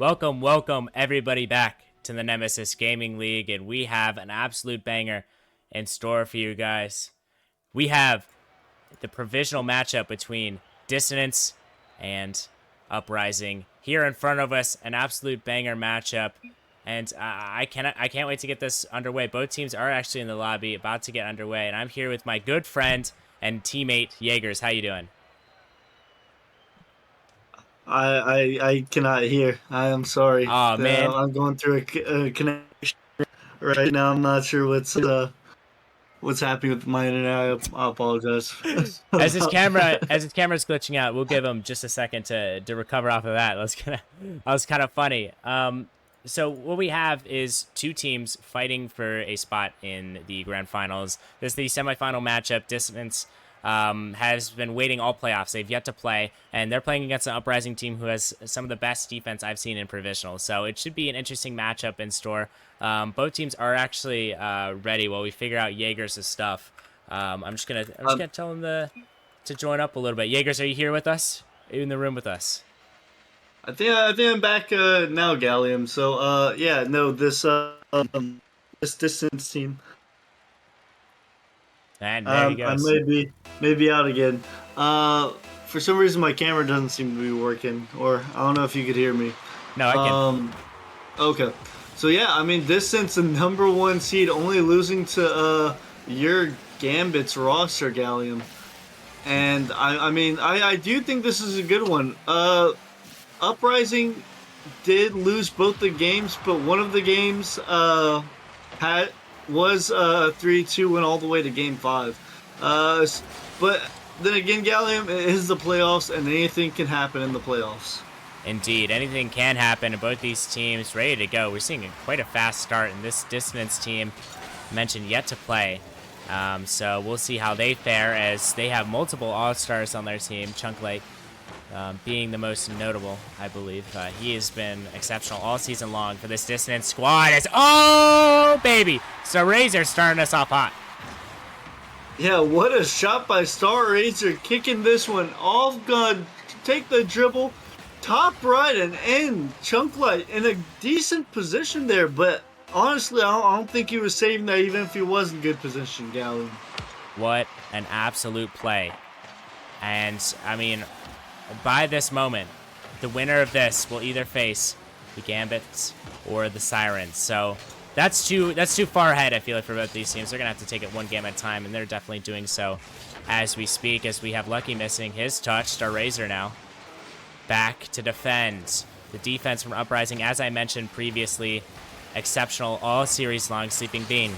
Welcome everybody back to the Nemesis Gaming League, and we have an absolute banger in store for you guys. We have the provisional matchup between Dissonance and Uprising here in front of us, an absolute banger matchup, and I can't wait to get this underway. Both teams are actually in the lobby, about to get underway, and I'm here with my good friend and teammate Jaegers. How you doing? I cannot hear. I am sorry. Oh man. I'm going through a connection right now. I'm not sure what's happening with my internet. I apologize. As his camera's glitching out, we'll give him just a second to recover off of that. That was kind of funny. So what we have is two teams fighting for a spot in the grand finals. This is the semifinal matchup. Dissonance has been waiting all playoffs. They've yet to play, and they're playing against an Uprising team who has some of the best defense I've seen in Provisional. So it should be an interesting matchup in store. Both teams are actually ready while we figure out Jaegers' stuff. I'm just gonna tell him to join up a little bit. Jaegers, are you here with us? Are you in the room with us? I think I'm back now, Gallium. So yeah, no, this distance team. And there he goes. I may be out again. For some reason my camera doesn't seem to be working, or I don't know if you could hear me. No, I can. Okay. So yeah, I mean, Distance, the #1 seed, only losing to your Gambit's roster, Gallium. And I do think this is a good one. Uprising did lose both the games, but one of the games was a 3-2 win all the way to Game 5. But then again, Gallium, it is the playoffs, and anything can happen in the playoffs. Indeed, anything can happen, and both these teams ready to go. We're seeing quite a fast start, and this Dissonance team mentioned yet to play. So we'll see how they fare, as they have multiple All-Stars on their team. Chunklight being the most notable, I believe. He has been exceptional all season long for this Dissonance squad. Oh, baby! So Razor starting us off hot. Yeah, what a shot by Star Razor, kicking this one off. Gun, take the dribble, top right and end. Chunklight in a decent position there, but honestly, I don't think he was saving that even if he was in good position, Gallium. What an absolute play. And, I mean, by this moment, the winner of this will either face the Gambits or the Sirens. So that's too far ahead, I feel like, for both these teams. They're going to have to take it one game at a time, and they're definitely doing so as we speak, as we have Lucky missing his touch. Star Razor now back to defend. The defense from Uprising, as I mentioned previously, exceptional all series long. Sleeping Bean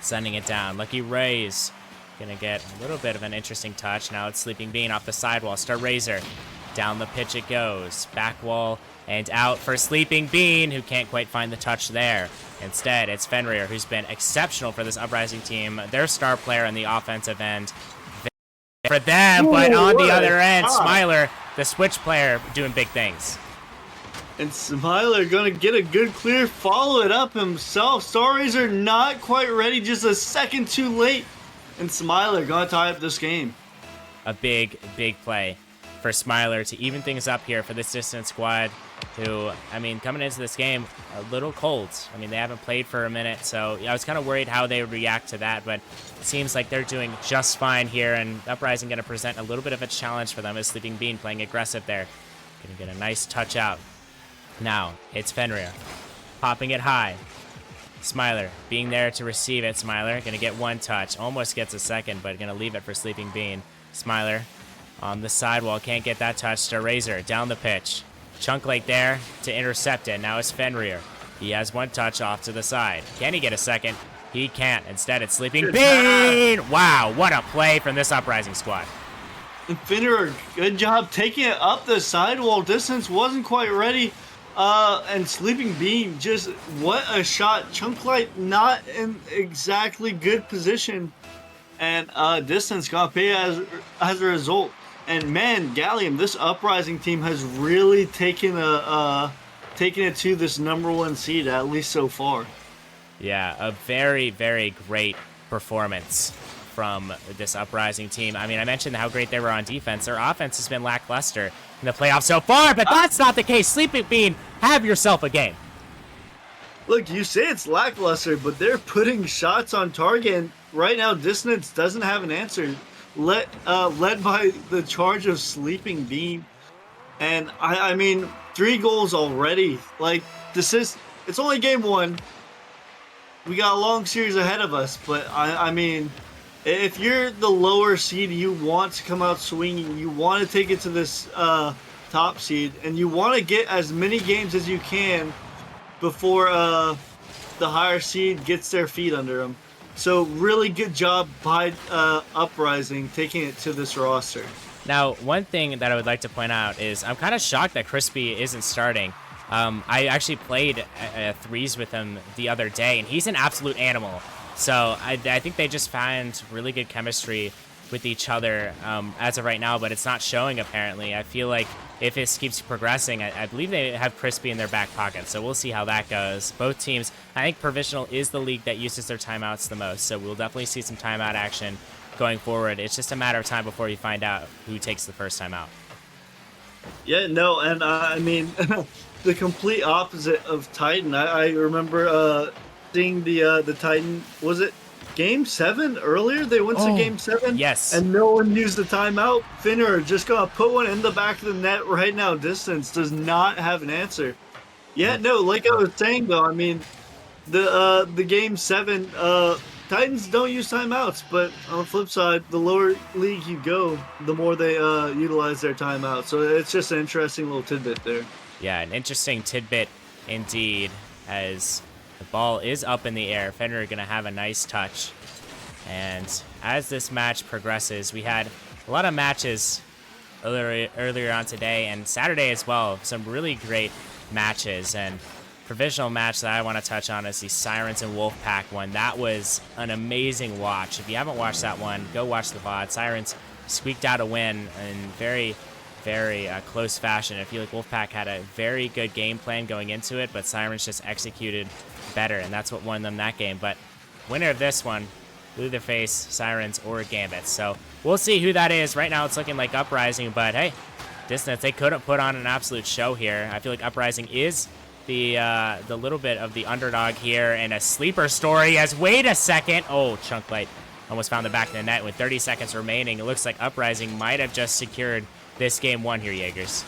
sending it down. Lucky Rays gonna get a little bit of an interesting touch. Now it's Sleeping Bean off the sidewall. Star Razor down the pitch it goes. Back wall and out for Sleeping Bean, who can't quite find the touch there. Instead, it's Fenrir, who's been exceptional for this Uprising team. Their star player on the offensive end for them, but on the other end, Smiler, the switch player, doing big things. And Smiler gonna get a good clear, follow it up himself. Star Razor not quite ready, just a second too late. And Smiler gonna tie up this game. A big play for Smiler to even things up here for this Dissonance squad, who, I mean, coming into this game, a little cold. I mean, they haven't played for a minute, so I was kind of worried how they would react to that, but it seems like they're doing just fine here, and Uprising going to present a little bit of a challenge for them, as Sleeping Bean playing aggressive there. Going to get a nice touch out. Now, it's Fenrir popping it high. Smiler being there to receive it. Smiler going to get one touch. Almost gets a second, but going to leave it for Sleeping Bean. Smiler on the sidewall. Can't get that touch. Star Razor down the pitch. Chunklight there to intercept it. Now it's Fenrir. He has one touch off to the side. Can he get a second? He can't. Instead, it's Sleeping Bean. Wow, what a play from this Uprising squad. And Fenrir, good job taking it up the sidewall. Distance wasn't quite ready. And Sleeping Bean, just what a shot. Chunklight not in exactly good position, and Distance got paid as a result. And man, Gallium, this Uprising team has really taken it to this #1 seed, at least so far. Yeah, a very great performance from this Uprising team. I mean, I mentioned how great they were on defense. Their offense has been lackluster in the playoffs so far, but that's not the case. Sleeping Bean, have yourself a game. Look, you say it's lackluster, but they're putting shots on target. And right now, Dissonance doesn't have an answer. Led by the charge of Sleeping Beam. And I mean, 3 goals already. Like, it's only game 1. We got a long series ahead of us, but I mean, if you're the lower seed, you want to come out swinging. You want to take it to this top seed, and you want to get as many games as you can before the higher seed gets their feet under them. So really good job by Uprising taking it to this roster. Now, one thing that I would like to point out is I'm kind of shocked that Crispy isn't starting. I actually played threes with him the other day, and he's an absolute animal. So I think they just found really good chemistry with each other as of right now, but it's not showing apparently. I feel like if this keeps progressing, I believe they have Crispy in their back pocket, so we'll see how that goes. Both teams, I think Provisional is the league that uses their timeouts the most, so we'll definitely see some timeout action going forward. It's just a matter of time before you find out who takes the first time out. Yeah, no, and I mean, the complete opposite of Titan. I remember seeing the Titan, was it Game 7 earlier? They went to Game 7? Yes. And no one used the timeout. Finner just gonna put one in the back of the net right now. Distance does not have an answer. Yeah, no, like I was saying though, I mean, the Game 7, Titans don't use timeouts, but on the flip side, the lower league you go, the more they utilize their timeout. So it's just an interesting little tidbit there. Yeah, an interesting tidbit indeed, as the ball is up in the air. Fenrir going to have a nice touch. And as this match progresses, we had a lot of matches earlier on today and Saturday as well. Some really great matches. And provisional match that I want to touch on is the Sirens and Wolfpack one. That was an amazing watch. If you haven't watched that one, go watch the VOD. Sirens squeaked out a win in very close fashion. I feel like Wolfpack had a very good game plan going into it, but Sirens just executed better, and that's what won them that game. But winner of this one will either face Sirens or Gambit. So we'll see who that is. Right now it's looking like Uprising, but hey, Dissonance, they could have put on an absolute show here. I feel like Uprising is the little bit of the underdog here, and a sleeper story as, wait a second, oh, Chunklight almost found the back of the net with 30 seconds remaining. It looks like Uprising might have just secured this game 1 here, Jaegers.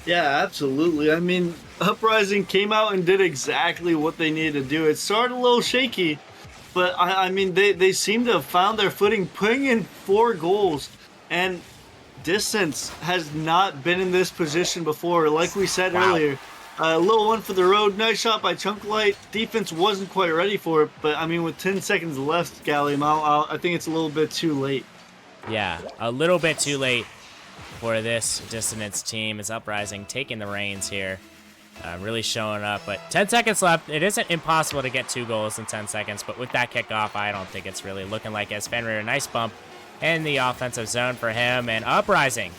Yeah, absolutely. I mean, Uprising came out and did exactly what they needed to do. It started a little shaky, but I mean, they seem to have found their footing, putting in 4 goals, and Distance has not been in this position before. Like we said earlier, a little one for the road. Nice shot by Chunklight. Defense wasn't quite ready for it, but I mean, with 10 seconds left, Gallium, I think it's a little bit too late. Yeah, a little bit too late for this Dissonance team. Is Uprising taking the reins here, really showing up. But 10 seconds left. It isn't impossible to get 2 goals in 10 seconds, but with that kickoff, I don't think it's really looking like as Fenrir. A nice bump in the offensive zone for him, and Uprising,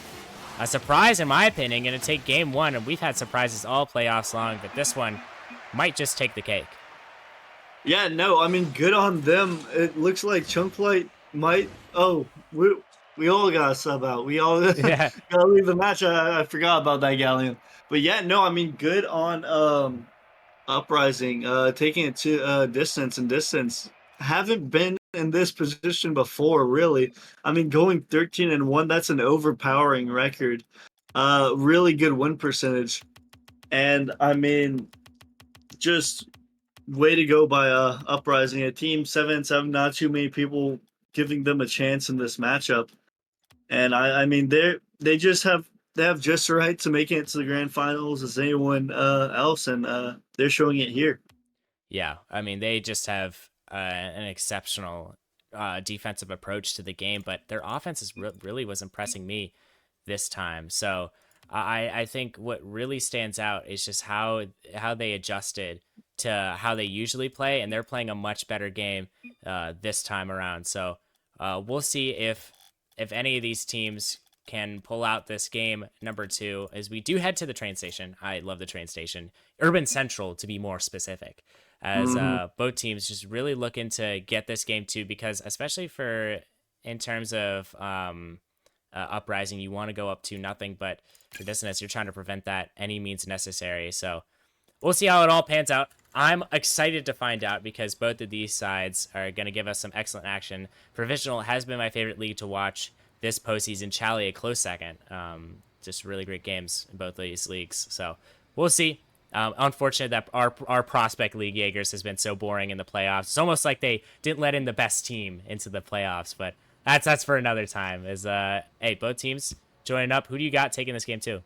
a surprise in my opinion, going to take game 1, and we've had surprises all playoffs long, but this one might just take the cake. Yeah, no, I mean, good on them. It looks like Chunklight might. Oh, we all got a sub out. We all gotta leave the match. I forgot about that, Galleon. But yeah, no, I mean, good on Uprising taking it to Distance, and Distance haven't been in this position before, really. I mean, going 13-1, that's an overpowering record. Really good win percentage, and I mean, just way to go by Uprising. A team 7-7, not too many people giving them a chance in this matchup. And I mean, they have just the right to make it to the grand finals as anyone else, and they're showing it here. Yeah, I mean, they just have an exceptional defensive approach to the game, but their offense really was impressing me this time. So I think what really stands out is just how they adjusted to how they usually play, and they're playing a much better game this time around. So we'll see if any of these teams can pull out this game number 2 as we do head to the train station. I love the train station. Urban Central, to be more specific, as both teams just really looking to get this game 2, because especially in terms of Uprising, you want to go up 2-0, but for Dissonance, you're trying to prevent that any means necessary. So we'll see how it all pans out. I'm excited to find out because both of these sides are going to give us some excellent action. Provisional has been my favorite league to watch this postseason. Chally, a close second. Just really great games in both of these leagues. So we'll see. Unfortunate that our prospect league, Jaegers, has been so boring in the playoffs. It's almost like they didn't let in the best team into the playoffs, but that's for another time. Hey, both teams joining up. Who do you got taking this game too?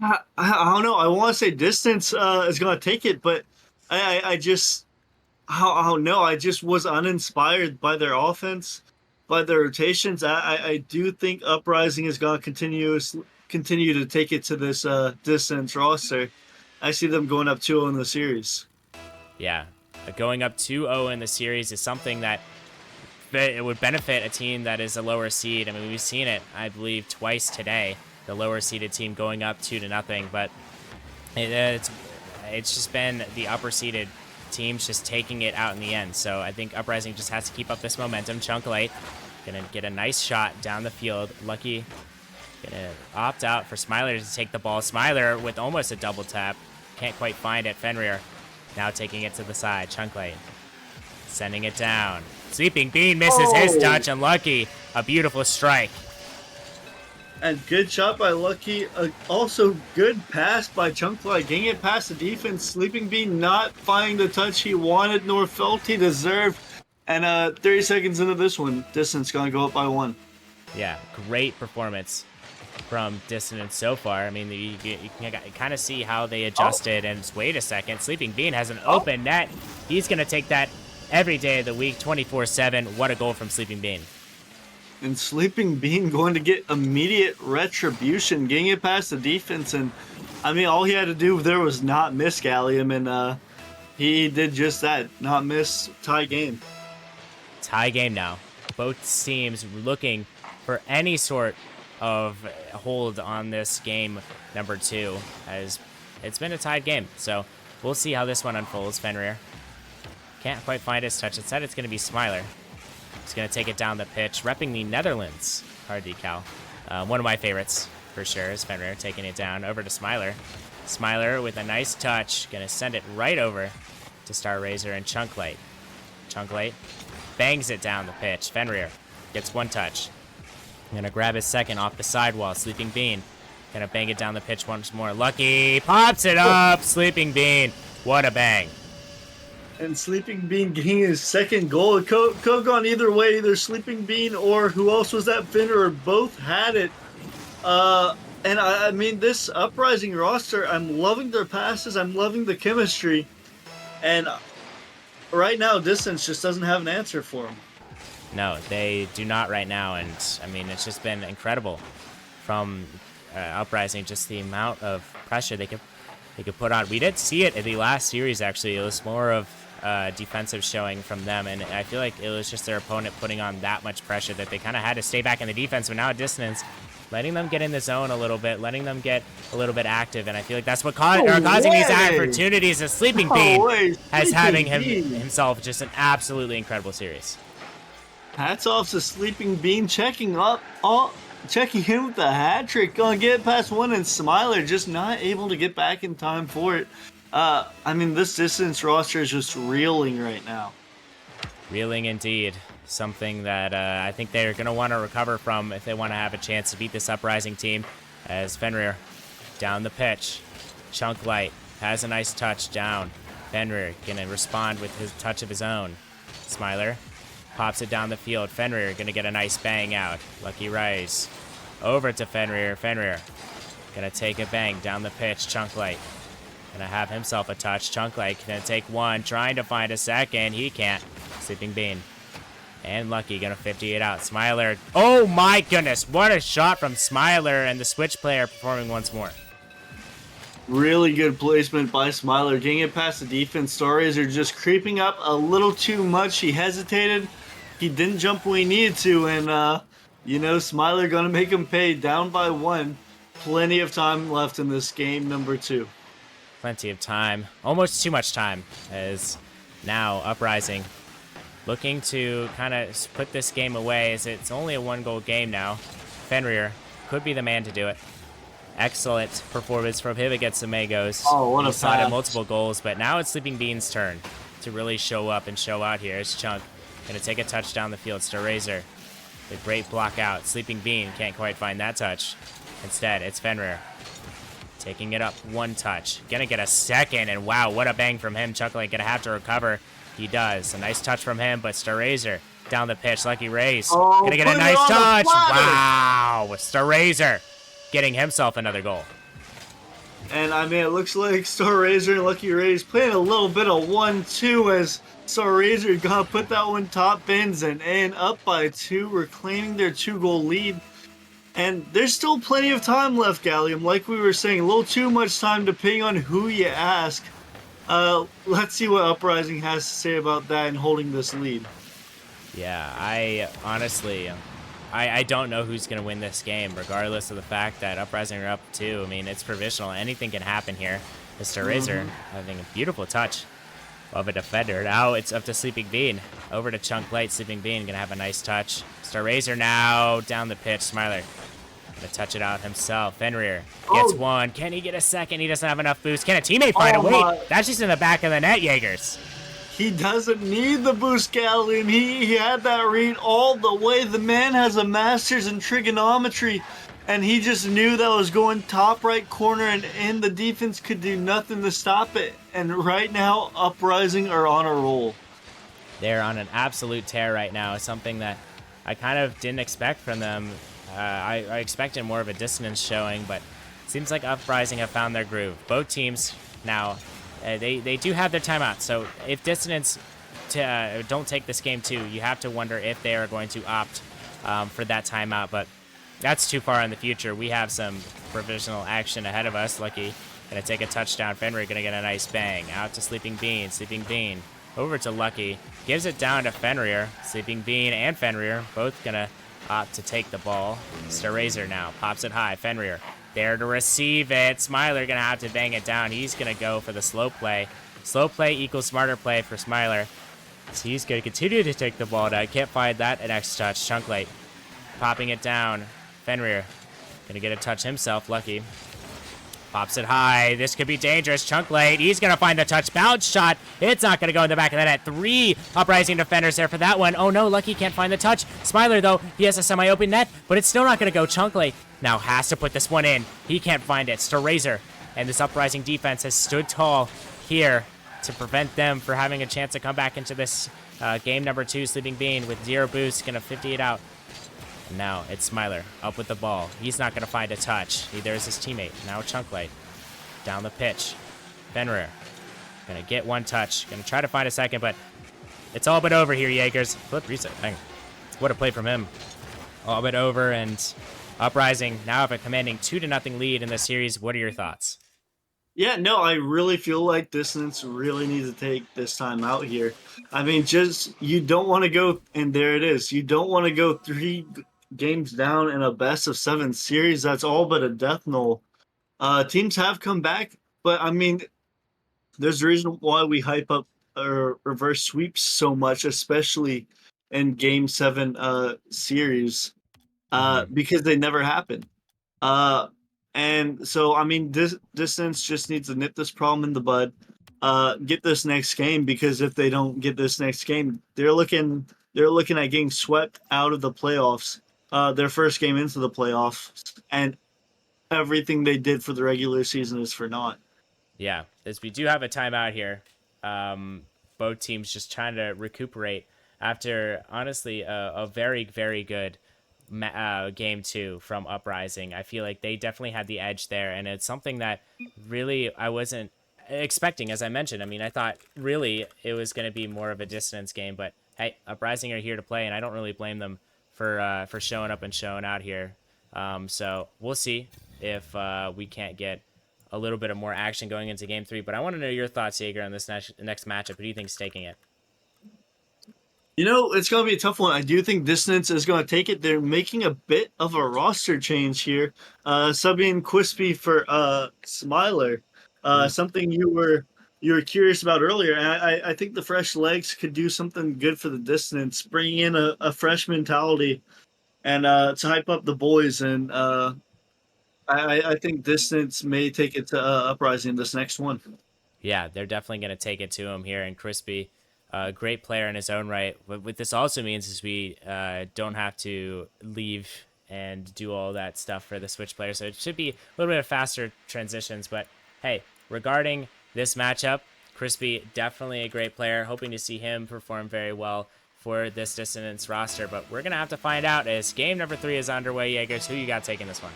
I don't know. I want to say Distance is going to take it, but I don't know. I just was uninspired by their offense, by their rotations. I do think Uprising is going to continue to take it to this Distance roster. I see them going up 2-0 in the series. Yeah, going up 2-0 in the series is something that it would benefit a team that is a lower seed. I mean, we've seen it, I believe, twice today. The lower seeded team going up 2-0, but it's just been the upper seeded teams just taking it out in the end. So I think Uprising just has to keep up this momentum. Chunklite gonna get a nice shot down the field. Lucky gonna opt out for Smiler to take the ball. Smiler with almost a double tap. Can't quite find it. Fenrir now taking it to the side. Chunklite sending it down. Sleeping Bean misses his touch, and Lucky, a beautiful strike. And good shot by Lucky. Also good pass by Chunklite, getting it past the defense. Sleeping Bean not finding the touch he wanted nor felt he deserved. And 30 seconds into this one, Distance gonna go up by 1. Yeah, great performance from Dissonance so far. I mean, you can kind of see how they adjusted. And wait a second, Sleeping Bean has an open net. He's gonna take that every day of the week, 24/7. What a goal from Sleeping Bean. And Sleeping Bean going to get immediate retribution, getting it past the defense. And, I mean, all he had to do there was not miss Gallium, and he did just that, not miss. Tie game. Tie game now. Both teams looking for any sort of hold on this game number 2, as it's been a tied game. So we'll see how this one unfolds. Fenrir can't quite find his touch. Instead, it's going to be Smiler. He's going to take it down the pitch, repping the Netherlands card decal. One of my favorites, for sure, is Fenrir taking it down over to Smiler. Smiler with a nice touch, going to send it right over to Starrazor and Chunklite. Chunklite bangs it down the pitch. Fenrir gets one touch. Going to grab his second off the sidewall. Sleeping Bean going to bang it down the pitch once more. Lucky pops it up. Sleeping Bean, what a bang. And Sleeping Bean getting his second goal. It could have gone either way. Either Sleeping Bean or who else was that Fenrir, both had it. And I mean, this Uprising roster, I'm loving their passes. I'm loving the chemistry. And right now, Distance just doesn't have an answer for them. No, they do not right now. And, I mean, it's just been incredible from Uprising, just the amount of pressure they could put on. We did see it in the last series, actually. It was more of defensive showing from them, and I feel like it was just their opponent putting on that much pressure that they kind of had to stay back in the defense. But now at Dissonance, letting them get in the zone a little bit, letting them get a little bit active, and I feel like that's what causing these opportunities. As Sleeping Bean has having himself just an absolutely incredible series. Hats off to Sleeping Bean checking him with the hat trick, gonna get past one, and Smiler just not able to get back in time for it. I mean, this Distance roster is just reeling right now. Reeling indeed. Something that I think they're going to want to recover from if they want to have a chance to beat this Uprising team. As Fenrir down the pitch. Chunklite has a nice touch down. Fenrir going to respond with his touch of his own. Smiler pops it down the field. Fenrir going to get a nice bang out. Lucky Rise over to Fenrir. Fenrir going to take a bang down the pitch. Chunklite going to have himself a touch. Chunklite going to take one, trying to find a second. He can't. Sleeping Bean. And Lucky going to 50 it out. Smiler. Oh my goodness. What a shot from Smiler, and the switch player performing once more. Really good placement by Smiler. Getting it past the defense. Stories are just creeping up a little too much. He hesitated. He didn't jump when he needed to. And You know, Smiler gonna make him pay, down by 1. Plenty of time left in this game number 2. Plenty of time. Almost too much time, as now Uprising looking to kind of put this game away, as it's only a 1-goal game now. Fenrir could be the man to do it. Excellent performance from him against the Magos. Oh, what He a slotted pass. multiple goals, but now it's Sleeping Bean's turn to really show up and show out here. It's Chunk gonna take a touch down the field. Starrazer, the great block out. Sleeping Bean can't quite find that touch. Instead, it's Fenrir taking it up 1 touch. Gonna get a second, and wow, what a bang from him. Chuckling, gonna have to recover. He does. A nice touch from him, but Starrazer down the pitch. Lucky Rays Oh, gonna get a put it nice on the touch. platter. Wow, Starrazer getting himself another goal. And I mean, it looks like Starrazer and Lucky Rays playing a little bit of 1-2 as Starrazer gonna put that one top bins and in, up by 2, reclaiming their 2-goal lead. And there's still plenty of time left, Gallium. Like we were saying, a little too much time depending on who you ask. Let's see what Uprising has to say about that and holding this lead. Yeah, I honestly, I don't know who's going to win this game, regardless of the fact that Uprising are up 2. I mean, it's provisional. Anything can happen here. Mr. Razor having a beautiful touch of a defender. Now it's up to Sleeping Bean. Over to Chunk Light. Sleeping Bean going to have a nice touch. Star Razor now down the pitch. Smiler going to touch it out himself. Fenrir gets 1. Can he get a second? He doesn't have enough boost. Can a teammate find a wait? That's just in the back of the net, Jaegers. He doesn't need the boost, Gallium. He had that read all the way. The man has a master's in trigonometry, and he just knew that was going top right corner, and the defense could do nothing to stop it. And right now, Uprising are on a roll. They're on an absolute tear right now. Something that I kind of didn't expect from them. I expected more of a Dissonance showing, but it seems like Uprising have found their groove. Both teams now, they do have their timeout. So if Dissonance don't take this game too, you have to wonder if they are going to opt for that timeout. But that's too far in the future. We have some provisional action ahead of us. Lucky gonna take a touchdown. Fenrir gonna get a nice bang. Out to Sleeping Bean. Sleeping Bean over to Lucky. Gives it down to Fenrir. Sleeping Bean and Fenrir both gonna opt to take the ball. Starrazer now pops it high. Fenrir there to receive it. Smiler gonna have to bang it down. He's gonna go for the slow play. Slow play equals smarter play for Smiler. So he's gonna continue to take the ball down. Can't find that next touch. Chunklate popping it down. Fenrir gonna get a touch himself. Lucky pops it high. This could be dangerous. Chunklate, he's gonna find the touch. Bounce shot. It's not gonna go in the back of the net. 3 Uprising defenders there for that one. Oh no, Lucky can't find the touch. Smiler though, he has a semi-open net, but it's still not gonna go. Chunklate now has to put this one in. He can't find it. Starrazer and this Uprising defense has stood tall here to prevent them from having a chance to come back into this game number 2. Sleeping Bean with 0 boost, gonna 50 it out. And now it's Smiler up with the ball. He's not going to find a touch. Neither is his teammate. Now Chunklite down the pitch. Fenrir going to get 1 touch. Going to try to find a second, but it's all but over here, Jaegers. Flip reset. Dang. What a play from him. All but over, and Uprising now have a commanding 2-0 lead in this series. What are your thoughts? Yeah, no, I really feel like Dissonance really needs to take this time out here. I mean, you don't want to go, and there it is. You don't want to go 3 games down in a best-of-7 series. That's all but a death knell. Teams have come back, but I mean, there's a reason why we hype up reverse sweeps so much, especially in Game 7 series, because they never happen. And so, I mean, Dissonance just needs to nip this problem in the bud, get this next game, because if they don't get this next game, they're looking at getting swept out of the playoffs, their first game into the playoffs, and everything they did for the regular season is for naught. Yeah, as we do have a timeout here. Both teams just trying to recuperate after, honestly, a very, very good game 2 from Uprising. I feel like they definitely had the edge there, and it's something that really I wasn't expecting, as I mentioned. I mean, I thought really it was going to be more of a Dissonance game, but hey, Uprising are here to play, and I don't really blame them for showing up and showing out here. So we'll see if we can't get a little bit of more action going into Game 3. But I want to know your thoughts, Jaeger, on this next matchup. Who do you think is taking it? You know, it's going to be a tough one. I do think Dissonance is going to take it. They're making a bit of a roster change here. Subbing Quispy for Smiler. Ooh. Something you were curious about earlier. And I think the fresh legs could do something good for the Dissonance, bringing in a fresh mentality and to hype up the boys. And I think Dissonance may take it to Uprising this next one. Yeah, they're definitely going to take it to him here. And Crispy, a great player in his own right. What this also means is we don't have to leave and do all that stuff for the Switch player. So it should be a little bit of faster transitions. But hey, regarding this matchup, Crispy, definitely a great player. Hoping to see him perform very well for this Dissonance roster. But we're going to have to find out as game number 3 is underway. Jaegers, who you got taking this one?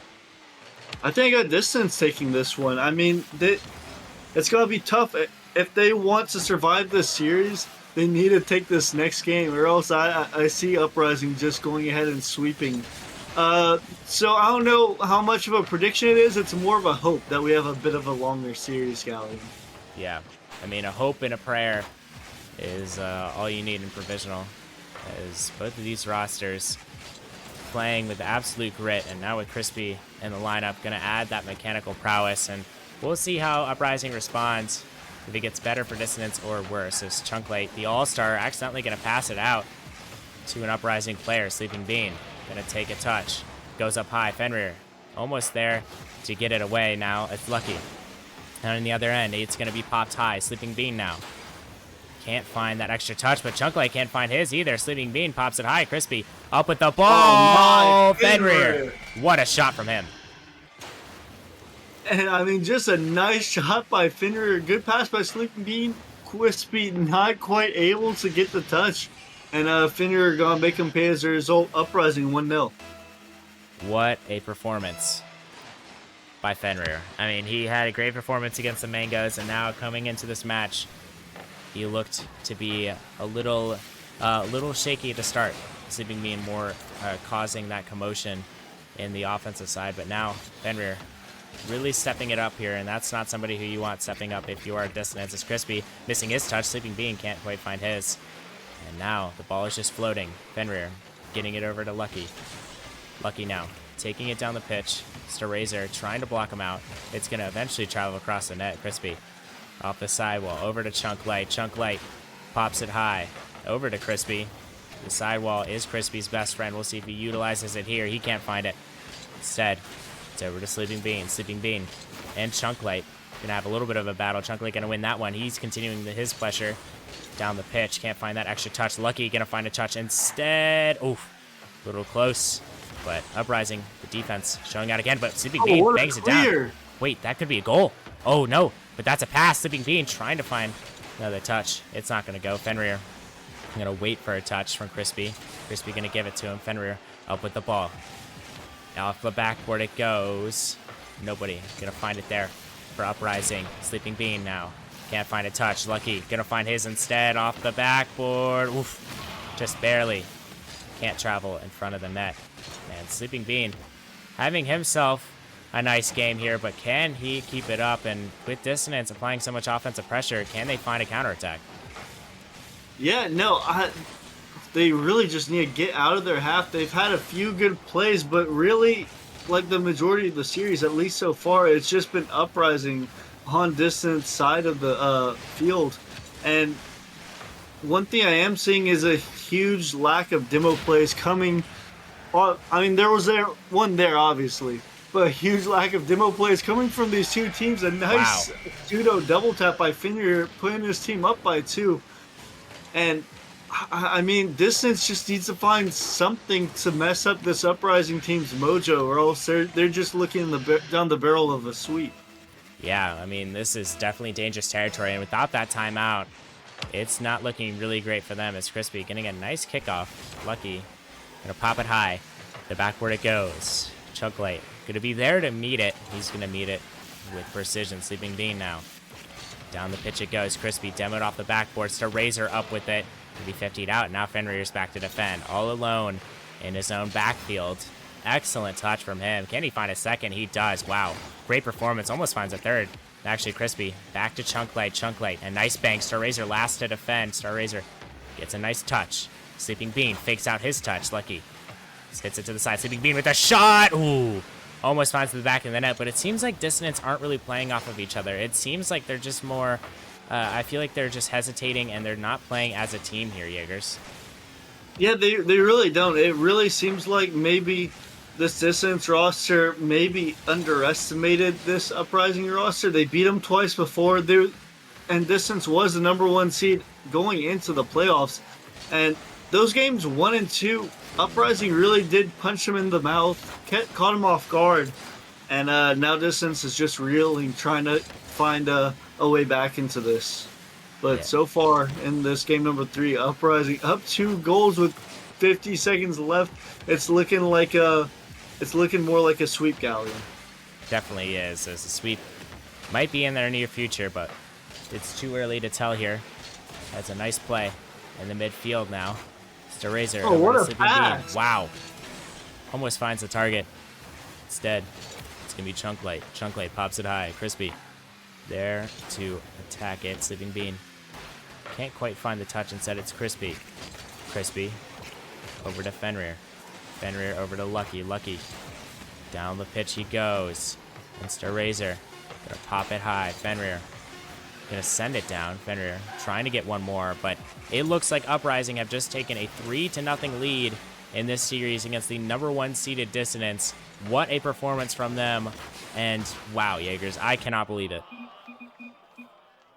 I think I got Dissonance taking this one. I mean, it's going to be tough. If they want to survive this series, they need to take this next game, or else I see Uprising just going ahead and sweeping. So I don't know how much of a prediction it is. It's more of a hope that we have a bit of a longer series, Gally. Yeah, I mean, a hope and a prayer is all you need in Provisional, as both of these rosters playing with absolute grit, and now with Crispy in the lineup, going to add that mechanical prowess, and we'll see how Uprising responds, if it gets better for Dissonance or worse, as Chunklite, the all-star, accidentally going to pass it out to an Uprising player. Sleeping Bean going to take a touch, goes up high, Fenrir almost there to get it away. Now it's Lucky. And on the other end, it's going to be popped high. Sleeping Bean now can't find that extra touch, but Chunklite can't find his either. Sleeping Bean pops it high. Crispy up with the ball. Oh, my Fenrir. What a shot from him. And I mean, just a nice shot by Fenrir. Good pass by Sleeping Bean. Quispy not quite able to get the touch. And Fenrir gonna make him pay as a result. Uprising 1-0. What a performance by Fenrir. I mean, he had a great performance against the Mangoes, and now coming into this match, he looked to be a little shaky at the start. Sleeping Bean more causing that commotion in the offensive side, but now Fenrir really stepping it up here, and that's not somebody who you want stepping up if you are Dissonance. As Crispy missing his touch, Sleeping Bean can't quite find his. And now the ball is just floating. Fenrir getting it over to Lucky. Lucky now taking it down the pitch. Starrazer trying to block him out. It's going to eventually travel across the net. Crispy off the sidewall over to Chunklite. Chunklite pops it high over to Crispy. The sidewall is Crispy's best friend. We'll see if he utilizes it here. He can't find it. Instead, it's over to Sleeping Bean. Sleeping Bean and Chunklite gonna have a little bit of a battle. Chunklite gonna win that one. He's continuing his pressure down the pitch. Can't find that extra touch. Lucky gonna find a touch instead. Oof, a little close. But Uprising, the defense showing out again. But Sleeping Bean bangs it down. Wait, that could be a goal. Oh no, but that's a pass. Sleeping Bean trying to find another touch. It's not gonna go. Fenrir gonna wait for a touch from Crispy. Crispy gonna give it to him. Fenrir up with the ball. Off the backboard it goes. Nobody gonna find it there for Uprising. Sleeping Bean now. Can't find a touch. Lucky gonna find his instead off the backboard. Oof. Just barely. Can't travel in front of the net. And Sleeping Bean having himself a nice game here, but can he keep it up? And with Dissonance applying so much offensive pressure, can they find a counterattack? Yeah, no, they really just need to get out of their half. They've had a few good plays, but really, like the majority of the series, at least so far, it's just been Uprising on Dissonance side of the field. And one thing I am seeing is a huge lack of demo plays coming. I mean, there was one there, obviously, but a huge lack of demo plays coming from these two teams. A nice pseudo double tap by Fenrir, putting his team up by 2. And I mean, Dissonance just needs to find something to mess up this Uprising team's mojo, or else they're just looking down the barrel of a sweep. Yeah, I mean, this is definitely dangerous territory, and without that timeout, it's not looking really great for them. As Crispy getting a nice kickoff. Lucky gonna pop it high. The backward it goes. Chunklite gonna be there to meet it. He's gonna meet it with precision. Sleeping Bean now. Down the pitch it goes. Crispy demoed off the backboard. Starrazer up with it. Gonna be 50'd out. Now Fenrir's back to defend. All alone in his own backfield. Excellent touch from him. Can he find a second? He does. Wow. Great performance. Almost finds a third. Actually, Crispy back to Chunklite. Chunklite. A nice bang. Starrazer last to defend. Starrazer gets a nice touch. Sleeping Bean fakes out his touch. Lucky just hits it to the side. Sleeping Bean with a shot. Ooh. Almost finds the back of the net, but it seems like Dissonance aren't really playing off of each other. It seems like they're just more, I feel like they're just hesitating and they're not playing as a team here, Jaegers. Yeah, they really don't. It really seems like maybe this Dissonance roster maybe underestimated this Uprising roster. They beat them twice before, and Dissonance was the #1 seed going into the playoffs. And those games 1 and 2, Uprising really did punch them in the mouth, caught them off guard, and now Dissonance is just reeling, trying to find a way back into this. But so far in this game number 3, Uprising up 2 goals with 50 seconds left. It's looking more like a sweep, Galleon. Definitely is. As a sweep might be in their near future, but it's too early to tell here. That's a nice play in the midfield now. Razor. Oh, what a pass! Wow. Almost finds the target. Instead, it's going to be Chunklite. Chunklite pops it high. Crispy there to attack it. Sleeping Bean can't quite find the touch. Instead, it's Crispy. Crispy over to Fenrir. Fenrir over to Lucky. Lucky down the pitch he goes. Razor. Gonna pop it high. Fenrir gonna send it down. Fenrir trying to get one more, but it looks like Uprising have just taken a 3-0 lead in this series against the #1 seeded Dissonance. What a performance from them. And wow, Jaegers, I cannot believe it.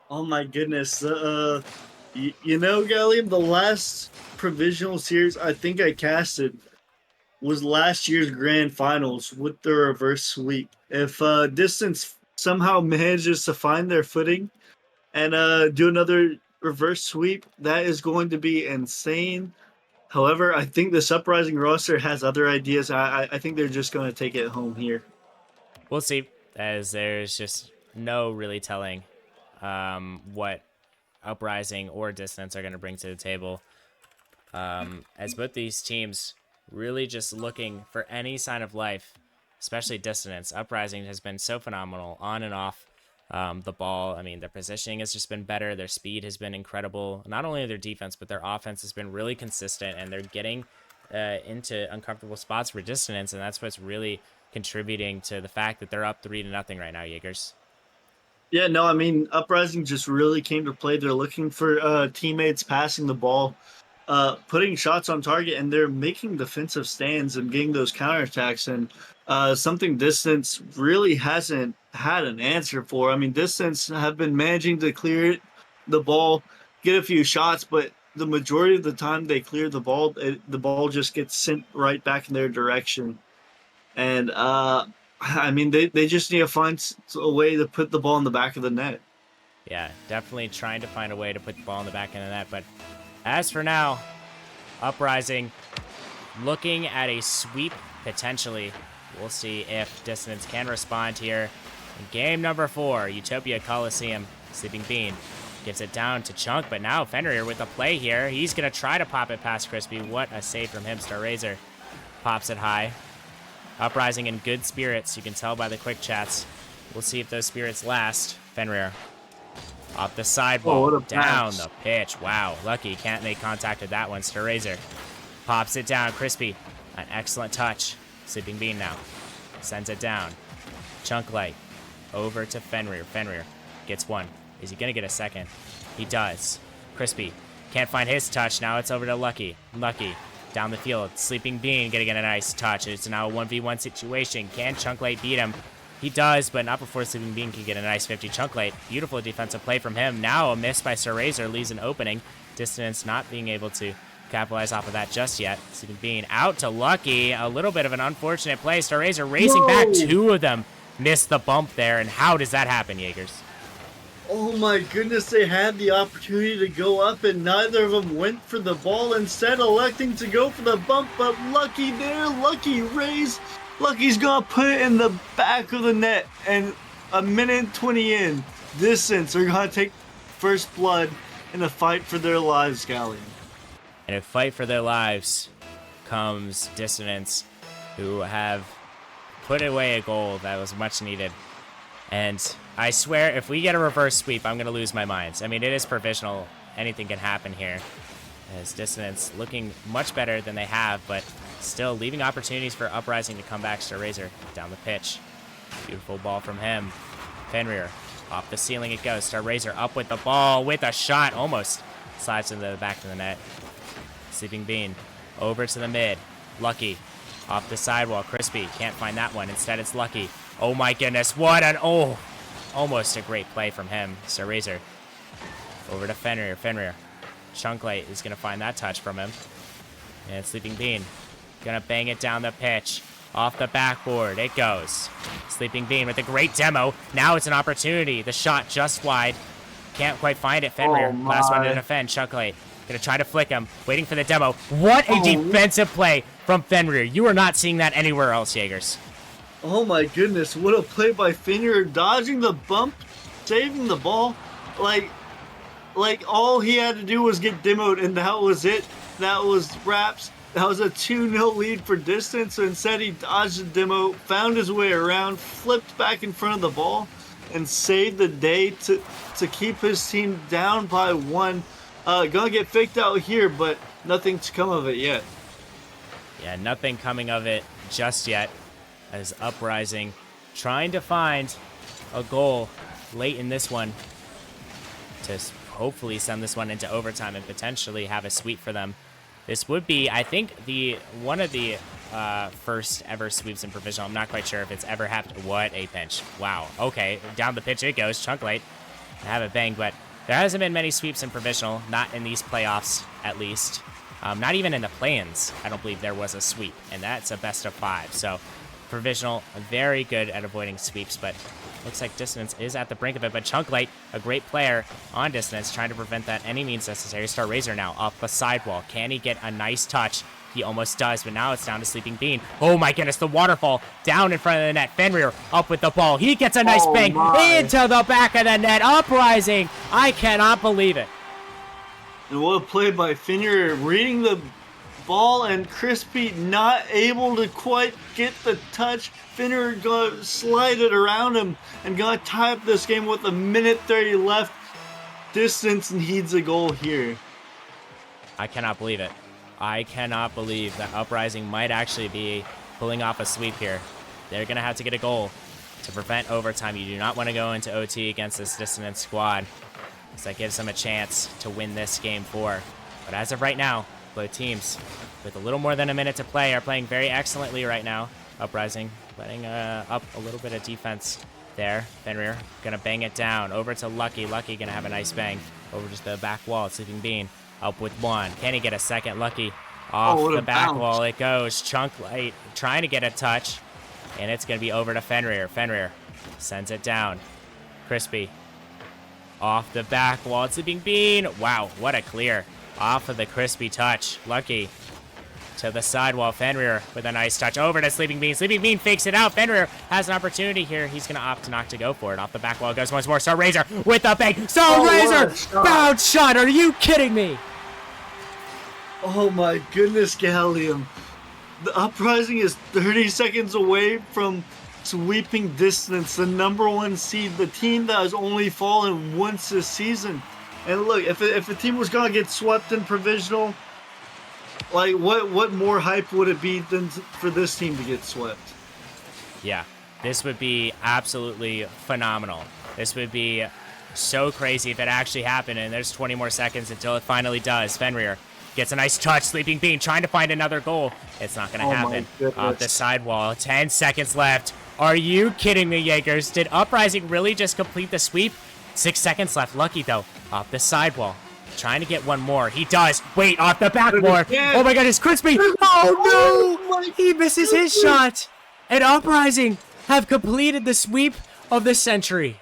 Oh my goodness. You know, Gallium, the last provisional series I think I casted was last year's grand finals with the reverse sweep. If Dissonance somehow manages to find their footing and do another reverse sweep, that is going to be insane. However, I think this Uprising roster has other ideas. I think they're just going to take it home here. We'll see, as there's just no really telling what Uprising or Dissonance are going to bring to the table. As both these teams really just looking for any sign of life, especially Dissonance. Uprising has been so phenomenal on and off the ball. I mean, their positioning has just been better. Their speed has been incredible. Not only their defense, but their offense has been really consistent, and they're getting into uncomfortable spots for Dissonance, and that's what's really contributing to the fact that they're up 3-0 right now, Jaegers. Yeah, no, I mean, Uprising just really came to play. They're looking for teammates passing the ball, putting shots on target, and they're making defensive stands and getting those counterattacks, and something Dissonance really hasn't had an answer for. I mean, Dissonance have been managing to clear the ball, get a few shots, but the majority of the time they clear the ball, the ball just gets sent right back in their direction. And I mean, they just need to find a way to put the ball in the back of the net. Yeah, definitely trying to find a way to put the ball in the back of the net. But as for now, Uprising looking at a sweep potentially. We'll see if Dissonance can respond here. In game number 4, Utopia Coliseum. Sleeping Bean gives it down to Chunk, but now Fenrir with a play here. He's going to try to pop it past Crispy. What a save from him. Razor pops it high. Uprising in good spirits. You can tell by the quick chats. We'll see if those spirits last. Fenrir off the sidewall, down the pitch. Wow, Lucky can't make contact with that one. Razor pops it down. Crispy, an excellent touch. Sleeping Bean now sends it down. Chunk Light over to Fenrir. Fenrir gets one. Is he going to get a second? He does. Crispy can't find his touch. Now it's over to Lucky. Lucky down the field. Sleeping Bean getting a nice touch. It's now a 1v1 situation. Can Chunk Light beat him? He does, but not before Sleeping Bean can get a nice 50. Chunk Light, beautiful defensive play from him. Now a miss by Razor leaves an opening. Dissonance not being able to capitalize off of that just yet. Sleeping Bean out to Lucky. A little bit of an unfortunate play. Razor racing back. 2 of them missed the bump there. And how does that happen, Jaegers? Oh my goodness, they had the opportunity to go up and neither of them went for the ball, instead electing to go for the bump, but Lucky there, Lucky raise. Lucky's gonna put it in the back of the net, and a minute 20 in, Dissonance are gonna take first blood in a fight for their lives, Galleon. And a fight for their lives comes Dissonance, who have put away a goal that was much needed. And I swear, if we get a reverse sweep, I'm going to lose my mind. I mean, it is provisional. Anything can happen here. As Dissonance looking much better than they have, but still leaving opportunities for Uprising to come back. StarRazor down the pitch. Beautiful ball from him. Fenrir off the ceiling it goes. StarRazor up with the ball with a shot. Almost slides to the back of the net. Sleeping Bean over to the mid. Lucky off the sidewall. Crispy can't find that one. Instead it's Lucky. Oh my goodness. What an almost a great play from him. StarRazor over to Fenrir. Fenrir. Chunklight is going to find that touch from him. And Sleeping Bean going to bang it down the pitch. Off the backboard. It goes. Sleeping Bean with a great demo. Now it's an opportunity. The shot just wide. Can't quite find it. Fenrir. Last one to defend. Chunklight going to try to flick him. Waiting for the demo. What a defensive play from Fenrir. You are not seeing that anywhere else, Jaegers. Oh my goodness. What a play by Fenrir. Dodging the bump. Saving the ball. Like, all he had to do was get demoed, and that was it. That was wraps. That was a 2-0 lead for Distance, so instead he dodged the demo, found his way around, flipped back in front of the ball, and saved the day to keep his team down by 1. Gonna get faked out here, but nothing to come of it yet. Yeah, nothing coming of it just yet, as Uprising trying to find a goal late in this one to hopefully send this one into overtime and potentially have a sweep for them. This would be, I think, one of the first ever sweeps in Provisional. I'm not quite sure if it's ever happened. What a pinch. Wow. Okay, down the pitch it goes. Chunklight have it banged, but there hasn't been many sweeps in Provisional, not in these playoffs, at least. Not even in the play-ins, I don't believe there was a sweep, and that's a best of 5. So Provisional, very good at avoiding sweeps, but looks like Dissonance is at the brink of it. But Chunklight, a great player on Dissonance, trying to prevent that any means necessary. StarRazor now off the sidewall. Can he get a nice touch? He almost does, but now it's down to Sleeping Bean. Oh my goodness, the waterfall down in front of the net. Fenrir up with the ball. He gets a nice bang into the back of the net. Uprising. I cannot believe it. And what a play by Fenrir, reading the ball, and Crispy not able to quite get the touch. Fenrir gonna slide it around him and gonna tie up this game with 1:30 left. Distance needs a goal here. I cannot believe it. I cannot believe that Uprising might actually be pulling off a sweep here. They're gonna have to get a goal to prevent overtime. You do not want to go into OT against this Dissonance squad, because that gives them a chance to win this game 4. But as of right now, both teams with a little more than a minute to play are playing very excellently right now. Uprising letting up a little bit of defense there. Fenrir gonna bang it down over to Lucky. Lucky gonna have a nice bang over just the back wall. Sleeping Bean up with 1. Can he get a second? Lucky off the back wall it goes. Chunklight trying to get a touch, and it's gonna be over to Fenrir. Fenrir sends it down. Crispy off the back wall. Sleeping Bean. Wow, what a clear off of the Crispy touch. Lucky to the sidewall. Fenrir with a nice touch over to Sleeping Bean. Sleeping Bean fakes it out. Fenrir has an opportunity here. He's going to opt not to go for it. Off the back wall goes once more. StarRazor with the bang. StarRazor! Bounce shot. Are you kidding me? Oh my goodness, Gallium. The Uprising is 30 seconds away from sweeping Distance, the #1 seed, the team that has only fallen once this season. And look, if a team was going to get swept in Provisional, like, what more hype would it be than for this team to get swept? Yeah, this would be absolutely phenomenal. This would be so crazy if it actually happened, and there's 20 more seconds until it finally does. Fenrir gets a nice touch. Sleeping Bean trying to find another goal. It's not going to happen. Off the sidewall. 10 seconds left. Are you kidding me, Jaegers? Did Uprising really just complete the sweep? 6 seconds left. Lucky, though, off the sidewall. Trying to get one more. He does. Wait, off the backboard. Oh my God, it's Crispy. Oh no! He misses his shot. And Uprising have completed the sweep of the century.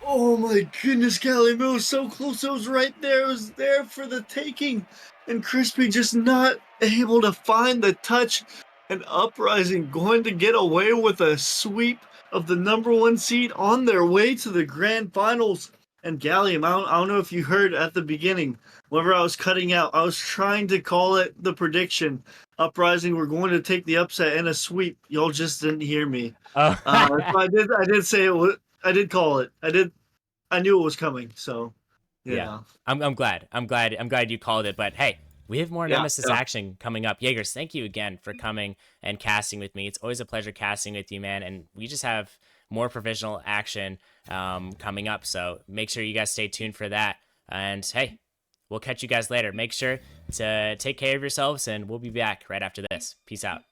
Oh my goodness, Gallium, it was so close. It was right there. It was there for the taking. And Crispy just not able to find the touch. And Uprising going to get away with a sweep of the #1 seed on their way to the grand finals. And Gallium, I don't know if you heard at the beginning, whenever I was cutting out, I was trying to call it the prediction. Uprising were going to take the upset and a sweep. Y'all just didn't hear me. Oh. I did say it. I did call it. I knew it was coming. So Yeah. Yeah. I'm glad. I'm glad you called it. But hey, we have more Yeah. Nemesis Yeah. action coming up. Jaegers, thank you again for coming and casting with me. It's always a pleasure casting with you, man. And we just have more provisional action coming up. So make sure you guys stay tuned for that. And hey, we'll catch you guys later. Make sure to take care of yourselves, and we'll be back right after this. Peace out.